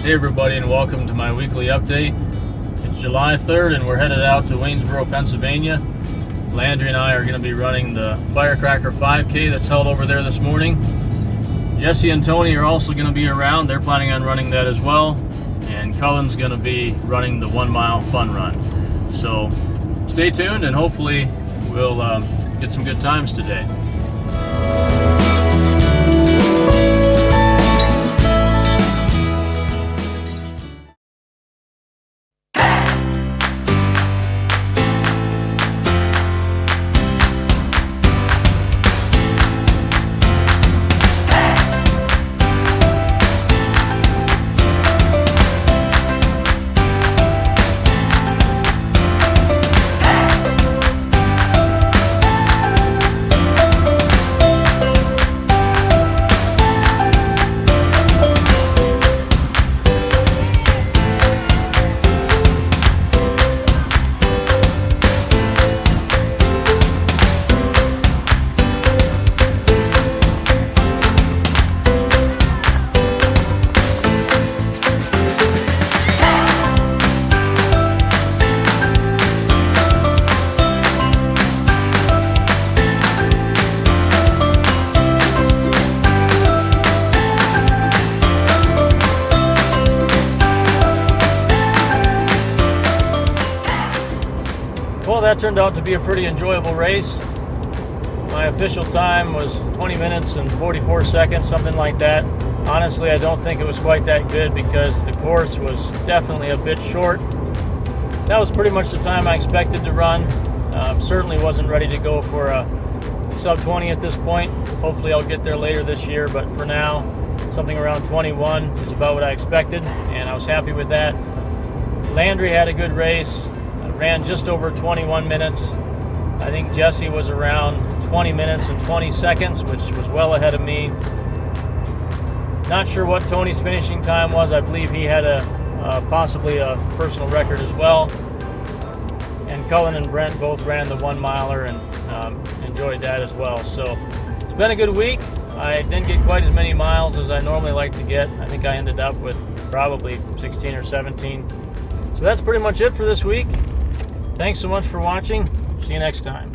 Hey everybody, and welcome to my weekly update. It's July 3rd and we're headed out to Waynesboro, Pennsylvania. Landry and I are going to be running the Firecracker 5K that's held over there this morning. Jesse and Tony are also going to be around. They're planning on running that as well. And Cullen's going to be running the 1 mile fun run. So stay tuned and hopefully we'll get some good times today. Well, that turned out to be a pretty enjoyable race. My official time was 20 minutes and 44 seconds, something like that. Honestly, I don't think it was quite that good because the course was definitely a bit short. That was pretty much the time I expected to run. Certainly wasn't ready to go for a sub 20 at this point. Hopefully I'll get there later this year, but for now, something around 21 is about what I expected, and I was happy with that. Landry had a good race. Ran just over 21 minutes. I think Jesse was around 20 minutes and 20 seconds, which was well ahead of me. Not sure what Tony's finishing time was. I believe he had possibly a personal record as well. And Cullen and Brent both ran the 1 miler and enjoyed that as well. So it's been a good week. I didn't get quite as many miles as I normally like to get. I think I ended up with probably 16 or 17. So that's pretty much it for this week. Thanks so much for watching. See you next time.